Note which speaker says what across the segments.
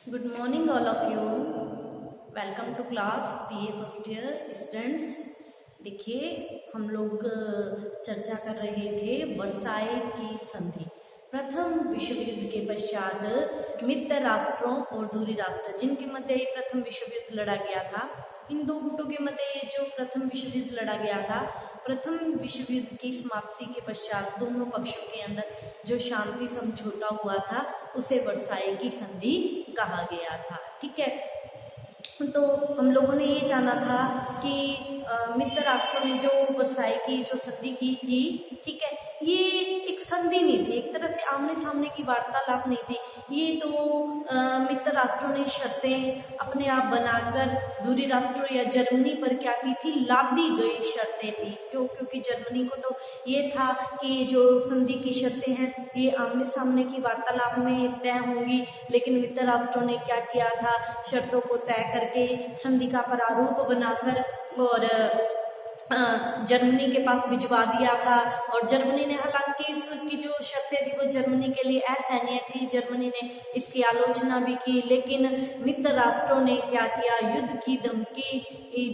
Speaker 1: Good morning, all of you. Welcome to class BA first year students. देखिए, हम लोग चर्चा कर रहे थे वर्साई की संधि। प्रथम विश्व युद्ध के पश्चात मित्र राष्ट्रों और दूरी राष्ट्र जिनके मध्य प्रथम विश्व युद्ध लड़ा गया था, इन दो गुटों के मध्य जो प्रथम विश्व युद्ध लड़ा गया था, प्रथम विश्व युद्ध की समाप्ति के पश्चात दोनों पक्षों के अंदर जो शांति समझौता हुआ था उसे वर्साई की संधि कहा गया था। ठीक है, तो हम लोगों ने ये जाना था कि मित्र राष्ट्रों ने जो वर्साई की जो संधि की थी, ठीक है, ये एक संधि नहीं थी, एक तरह से आमने सामने की वार्तालाप नहीं थी। ये तो मित्र राष्ट्रों ने शर्तें अपने आप बनाकर दूरी राष्ट्रों या जर्मनी पर क्या की थी, लाद दी गई शर्तें थी। क्योंकि जर्मनी को तो ये था कि जो संधि की शर्तें हैं ये आमने सामने की वार्तालाप में तय होंगी, लेकिन मित्र राष्ट्रों ने क्या किया था, शर्तों को तय करके संधि का प्रारूप बनाकर और जर्मनी के पास भिजवा दिया था। और जर्मनी ने, हालांकि इसकी जो शर्तें थी वो जर्मनी के लिए असहनीय थी, जर्मनी ने इसकी आलोचना भी की, लेकिन मित्र राष्ट्रों ने क्या किया, युद्ध की धमकी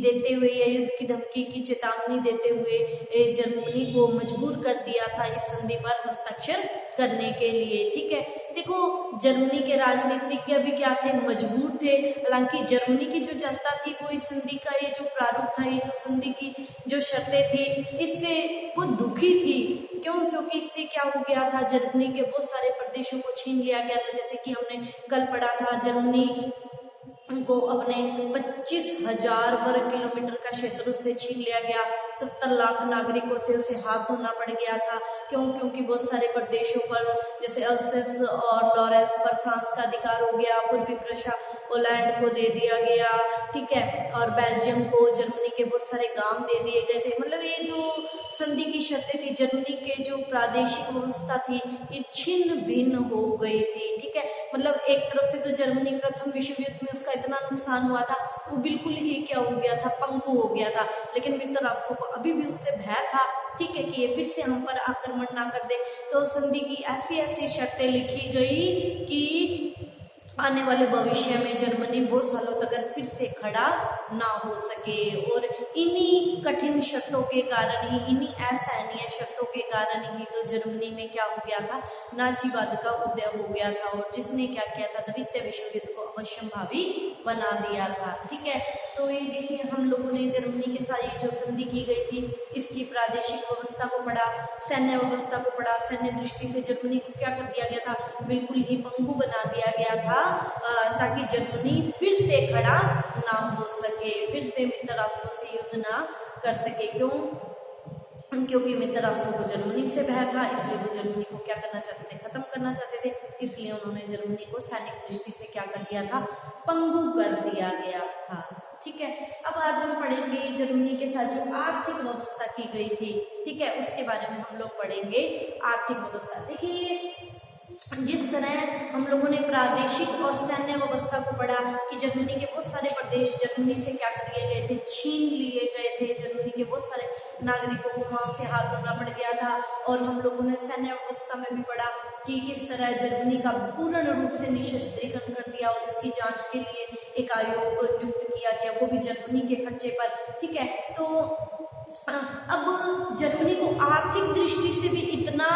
Speaker 1: देते हुए या युद्ध की धमकी की चेतावनी देते हुए जर्मनी को मजबूर कर दिया था इस संधि पर हस्ताक्षर करने के लिए। ठीक है, देखो जर्मनी के राजनीतिज्ञ भी क्या थे, मजबूर थे। हालांकि जर्मनी की जो जनता थी वो इस संधि का ये जो प्रारूप था, ये जो संधि की जो शर्तें थी, इससे वो दुखी थी। क्यों? क्योंकि इससे क्या हो गया था, जर्मनी के बहुत सारे प्रदेशों को छीन लिया गया था। जैसे कि हमने कल पढ़ा था, जर्मनी को अपने 25,000 वर्ग किलोमीटर का क्षेत्र उससे छीन लिया गया। 70 लाख नागरिकों से उसे हाथ धोना पड़ गया था। क्यों? क्योंकि बहुत सारे प्रदेशों पर जैसे अल्सेस और लॉरेंस पर फ्रांस का अधिकार हो गया, पूर्वी प्रशा पोलैंड को दे दिया गया, ठीक है, और बेल्जियम को जर्मनी के बहुत सारे गांव दे दिए गए थे। मतलब ये जो संधि की शर्तें थी, जर्मनी के जो प्रादेशिक व्यवस्था थी ये छिन्न भिन्न हो गई थी। ठीक है, मतलब एक तरफ से तो जर्मनी प्रथम विश्व युद्ध में उसका इतना नुकसान हुआ था, वो बिल्कुल ही क्या हो गया था, पंगु हो गया था। लेकिन मित्र राष्ट्रों को अभी भी उससे भय था, ठीक है, कि ये फिर से हम पर आक्रमण ना कर दे। तो संधि की ऐसी ऐसी शर्तें लिखी गई कि आने वाले भविष्य में जर्मनी बहुत सालों तक फिर से खड़ा ना हो सके। और इन्हीं कठिन शर्तों के कारण ही, इन्हीं असहनीय शर्तों के कारण ही तो जर्मनी में क्या हो गया था, नाजीवाद का उदय हो गया था, और जिसने क्या किया था, द्वितीय विश्व युद्ध को अवश्यंभावी बना दिया था। ठीक है, तो ये देखिए हम लोगों ने जर्मनी के साथ ये जो संधि की गई थी, इसकी प्रादेशिक व्यवस्था को पढ़ा, सैन्य व्यवस्था को पढ़ा। सैन्य दृष्टि से जर्मनी को क्या कर दिया गया था, बिल्कुल ही पंगु बना दिया गया था, ताकि जर्मनी फिर से खड़ा ना हो सके, फिर से मित्र राष्ट्रों से युद्ध ना कर सके। क्यों? क्योंकि मित्र राष्ट्रों को जर्मनी से भय था, इसलिए वो जर्मनी को क्या करना चाहते थे, खत्म करना चाहते थे। इसलिए उन्होंने जर्मनी को सैनिक दृष्टि से क्या कर दिया था, पंगु कर दिया गया था। ठीक है, अब आज हम पढ़ेंगे जर्मनी के साथ जो आर्थिक व्यवस्था की गई थी, ठीक है, उसके बारे में हम लोग पढ़ेंगे। आर्थिक व्यवस्था, देखिए जिस तरह हम लोगों ने प्रादेशिक और सैन्य व्यवस्था को पढ़ा कि जर्मनी के बहुत सारे प्रदेश जर्मनी से क्या कर लिए गए थे, छीन लिए गए थे, जर्मनी के बहुत सारे नागरिकों को वहां से हाथ धोना पड़ गया था। और हम लोगों ने सैन्य व्यवस्था में भी पढ़ा कि किस तरह जर्मनी का पूर्ण रूप से निशस्त्रीकरण कर दिया और इसकी जांच के लिए एक आयोग को नियुक्त किया गया, वो भी जर्मनी के खर्चे पर। ठीक है, तो अब जर्मनी को आर्थिक दृष्टि से भी इतना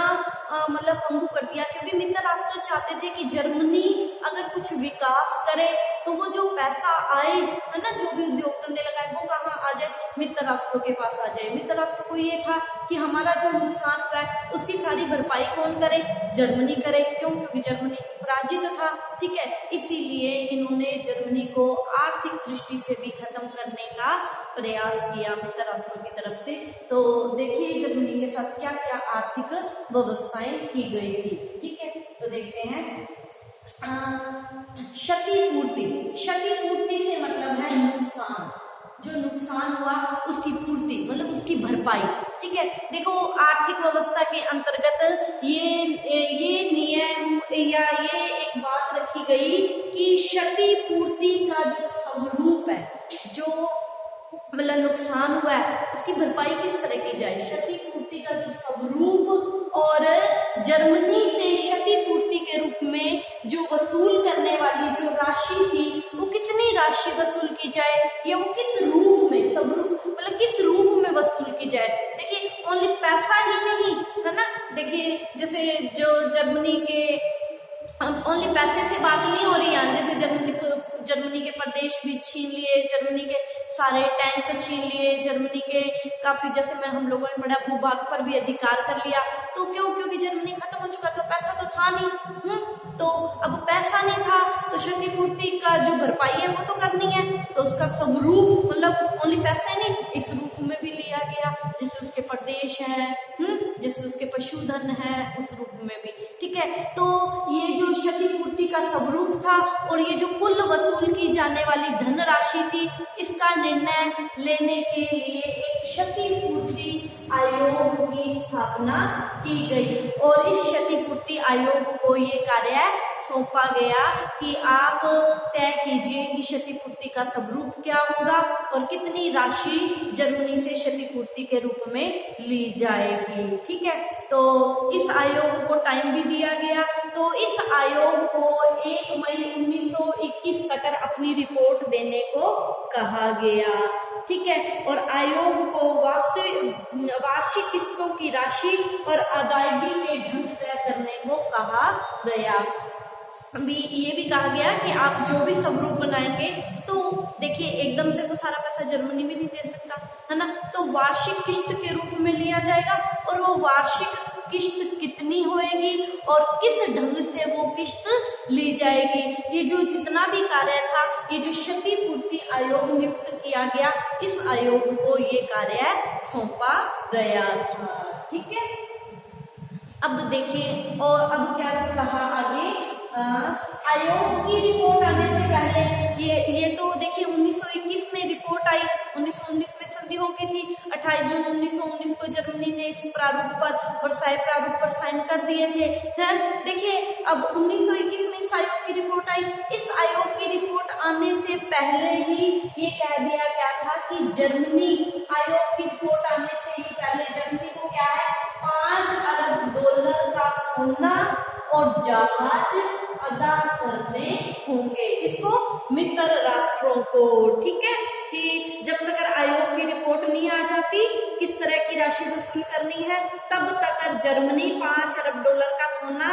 Speaker 1: मतलब पंगु कर दिया, क्योंकि मित्र राष्ट्र चाहते थे कि जर्मनी अगर कुछ विकास करे तो वो जो पैसा आए, है ना, जो भी उद्योग धंधे लगाए, वो कहाँ आ जाए, मित्र राष्ट्रों के पास आ जाए। मित्र राष्ट्रों को ये था कि हमारा जो नुकसान हुआ है उसकी सारी भरपाई कौन करे, जर्मनी करे। क्यों? क्योंकि जर्मनी पराजित था। ठीक है, इसीलिए इन्होंने जर्मनी को आर्थिक दृष्टि से भी खत्म करने का प्रयास किया मित्र राष्ट्रों की तरफ से। तो देखिए जर्मनी के साथ क्या क्या आर्थिक व्यवस्थाएं की गई थी। ठीक है, तो देखते हैं क्षतिपूर्ति। क्षतिपूर्ति से मतलब है नुकसान, जो नुकसान हुआ उसकी पूर्ति, मतलब उसकी भरपाई। ठीक है, देखो आर्थिक व्यवस्था के अंतर्गत ये नियम या ये एक बात रखी गई कि क्षतिपूर्ति का जो स्वरूप है, जो मतलब नुकसान हुआ है उसकी भरपाई किस तरह की जाए, क्षतिपूर्ति का जो स्वरूप, और जर्मनी से क्षतिपूर्ति के रूप में जो वसूल करने वाली जो राशि थी वो कितनी राशि वसूल की जाए, या वो किस रूप में, सब रूप मतलब किस रूप में वसूल की जाए। देखिए ओनली पैसा ही नहीं है ना, देखिए जैसे जो जर्मनी के ओनली पैसे से बात नहीं हो रही है, जैसे जर्मनी के प्रदेश भी छीन लिए, जर्मनी के सारे टैंक छीन लिए, जर्मनी के काफी, जैसे मैं हम लोगों ने बड़ा भूभाग पर भी अधिकार कर लिया। तो क्यों? क्योंकि जर्मनी खत्म हो चुका था, पैसा तो था नहीं। तो अब पैसा नहीं था तो क्षतिपूर्ति का जो भरपाई है वो तो करनी है, तो उसका स्वरूप मतलब ओनली पैसे नहीं, इस रूप में भी लिया गया, जैसे उसके प्रदेश है, जैसे उसके पशुधन है, उस रूप में भी। ठीक है, तो ये जो क्षतिपूर्ति का स्वरूप था और ये जो कुल वसूल की जाने वाली धनराशि थी, इसका निर्णय लेने के लिए एक क्षतिपूर्ति आयोग की स्थापना की गई और इस क्षतिपूर्ति आयोग को ये कार्य सौंपा गया कि आप तय कीजिए कि क्षतिपूर्ति का स्वरूप क्या होगा और कितनी राशि जर्मनी से क्षतिपूर्ति के रूप में ली जाएगी। ठीक है, तो इस आयोग को टाइम भी दिया गया, तो इस आयोग को 1 मई 1921 तक अपनी रिपोर्ट देने को कहा गया। ठीक है, और आयोग को वार्षिक किस्तों की राशि और अदायगी के ढंग तय करने को कहा गया। ये भी कहा गया कि आप जो भी स्वरूप बनाएंगे, तो देखिए एकदम से तो सारा पैसा जर्मनी भी नहीं दे सकता है ना, तो वार्षिक किस्त के रूप में लिया जाएगा और वो वार्षिक किस्त कितनी होएगी और किस ढंग से वो किस्त ली जाएगी, ये जो जितना भी कार्य था, ये जो क्षतिपूर्ति आयोग नियुक्त किया गया, इस आयोग को ये कार्य सौंपा गया था। ठीक है, अब देखिए और अब क्या कहा आगे, आयोग की रिपोर्ट आने से पहले ये तो देखिए 1921 में रिपोर्ट आई, 1919 में संधि हो गई थी, 28 जून 1919 को जर्मनी ने इस प्रारूप पर, वर्साई प्रारूप पर साइन कर दिए थे। देखिए अब 1921 में इस आयोग की रिपोर्ट आई, इस आयोग की रिपोर्ट आने से पहले ही ये कह दिया गया था कि जर्मनी, आयोग की रिपोर्ट आने से ही पहले जर्मनी को क्या है, $5 अरब का सोना और जहाज अदा करने होंगे, इसको मित्र राष्ट्रों को। ठीक है, कि जब तक आयोग की रिपोर्ट नहीं आ जाती किस तरह की राशि वसूल करनी है, तब तक जर्मनी $5 अरब का सोना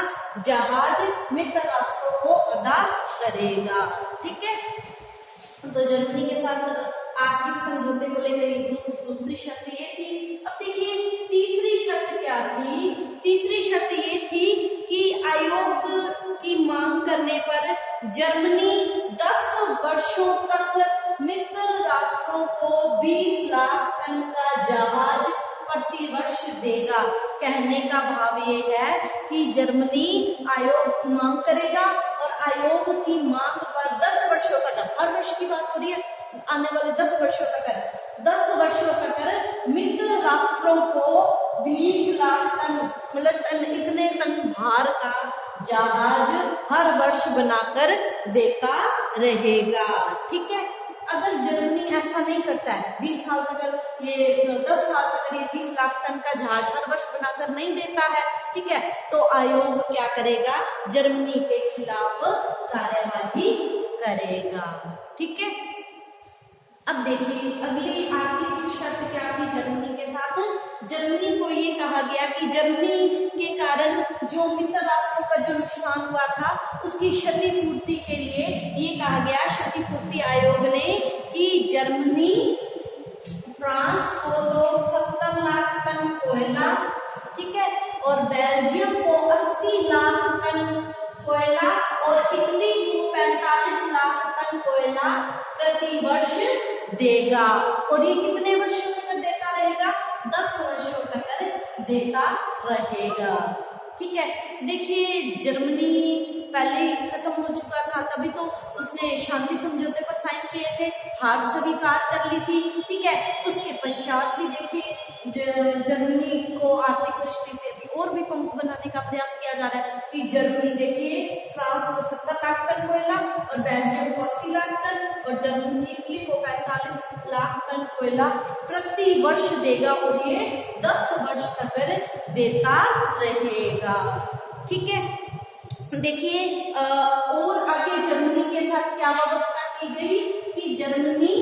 Speaker 1: जहाज मित्र राष्ट्रों को अदा करेगा। ठीक है, तो जर्मनी के साथ आर्थिक समझौते को लेकर दूसरी शर्त ये थी। अब देखिए तीसरी शर्त क्या थी, तीसरी शर्त ये थी कि आयोग की मांग करने पर जर्मनी 10 वर्षों तक मित्र राष्ट्रों को 20 लाख टन का जहाज प्रतिवर्ष देगा। कहने का भाव ये है कि जर्मनी आयोग मांग करेगा और आयोग की मांग पर 10 वर्षों तक, हर वर्ष की बात हो रही है, आने वाले 10 वर्षों तक, 10 वर्षों तक मित्र राष्ट्रों को 20 लाख टन मतलब टन, इतने टन भार का जहाज हर वर्ष बनाकर देता रहेगा। ठीक है, अगर जर्मनी ऐसा नहीं करता है, 20 साल तक ये 10 साल तक ये 20 लाख टन का जहाज हर वर्ष बनाकर नहीं देता है, ठीक है, तो आयोग क्या करेगा, जर्मनी के खिलाफ कार्यवाही करेगा। ठीक है, अब देखिए अगली आर्थिक शर्त क्या थी जर्मनी के साथ। जर्मनी को ये कहा गया कि जर्मनी के कारण जो मित्र राष्ट्रों का जो नुकसान हुआ था उसकी क्षतिपूर्ति के लिए ये कहा गया क्षतिपूर्ति आयोग ने कि जर्मनी फ्रांस को तो 70 लाख टन कोयला, ठीक है, और बेल्जियम को 80 लाख टन कोयला और इटली को 45 लाख टन कोयला प्रति वर्ष देगा। और ये कितने वर्षों तक देता रहेगा, 10 वर्षों तक देता रहेगा। ठीक है, देखिए जर्मनी पहले ही खत्म हो चुका था, तभी तो उसने शांति समझौते पर साइन किए थे, हार स्वीकार कर ली थी। ठीक है, उसके पश्चात भी देखिए जर्मनी को आर्थिक दृष्टि से भी और भी पंप बनाने का प्रयास किया जा रहा है कि जर्मनी देखिए फ्रांस को 70 लाख टन कोयला और बेल्जियम को 80 लाख टन और जर्मनी इटली को 45 लाख टन कोयला प्रति वर्ष देगा और ये 10 वर्ष तक देता रहेगा। ठीक है, देखिए और आगे जर्मनी के साथ क्या व्यवस्था की गई कि जर्मनी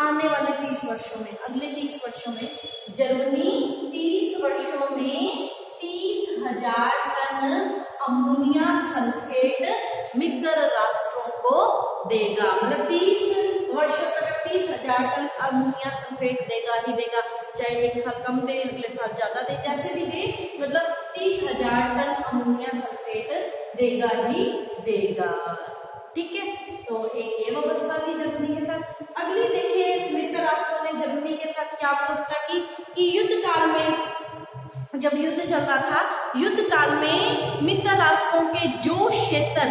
Speaker 1: आने वाले 30 वर्षों में, अगले 30 वर्षों में जर्मनी 30 वर्षों में 30,000 टन अमोनिया सल्फेट मित्र राष्ट्रों को देगा। मतलब 30 वर्षों तक 30,000 टन अमोनिया सल्फेट देगा ही देगा, चाहे एक साल कम दे अगले साल ज्यादा दे, जैसे भी दे, मतलब 30,000 टन अमोनिया सल्फेट देगा ही देगा। ठीक है, तो एक ये व्यवस्था थी जर्मनी के साथ। अगली देखिए मित्र राष्ट्रों ने जर्मनी के साथ क्या व्यवस्था की कि युद्ध काल में, जब युद्ध चल रहा था, युद्ध काल में मित्र राष्ट्रों के जो क्षेत्र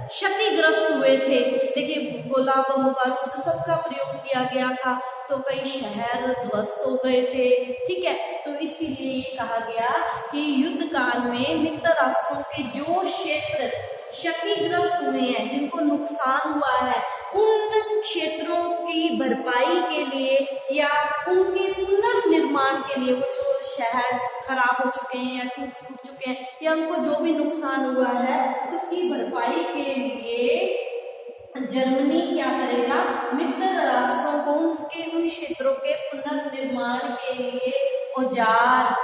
Speaker 1: क्षतिग्रस्त हुए थे, देखिए गोला बम बारूद सबका प्रयोग किया गया था, तो कई शहर ध्वस्त हो गए थे। ठीक है, तो इसीलिए ये कहा गया कि युद्ध काल में मित्र राष्ट्रों के जो क्षेत्र क्षतिग्रस्त हुए हैं, जिनको नुकसान हुआ है, उन क्षेत्रों की भरपाई के लिए या उनके पुनर्निर्माण के लिए, वो जो शहर खराब हो चुके हैं या टूट फूट चुके हैं या उनको जो भी नुकसान हुआ है, उसकी भरपाई के लिए जर्मनी क्या करेगा, मित्र राष्ट्रों को उनके उन क्षेत्रों के पुनर्निर्माण के लिए औजार,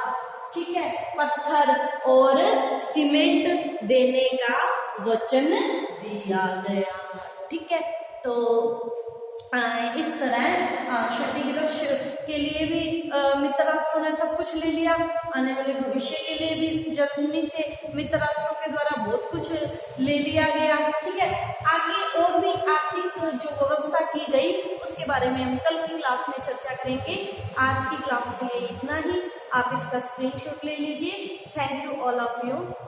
Speaker 1: ठीक है, पत्थर और सीमेंट देने का वचन दिया गया। ठीक है, तो इस तरह क्षतिग्रस्त के लिए भी मित्र राष्ट्रों ने सब कुछ ले लिया, आने वाले भविष्य के लिए भी जर्मनी से मित्र राष्ट्रों के द्वारा बहुत कुछ ले लिया गया। ठीक है, आगे और भी आर्थिक जो व्यवस्था की गई उसके बारे में हम कल की क्लास में चर्चा करेंगे। आज की क्लास के लिए इतना ही, आप इसका स्क्रीनशॉट ले लीजिए। Thank you all of you.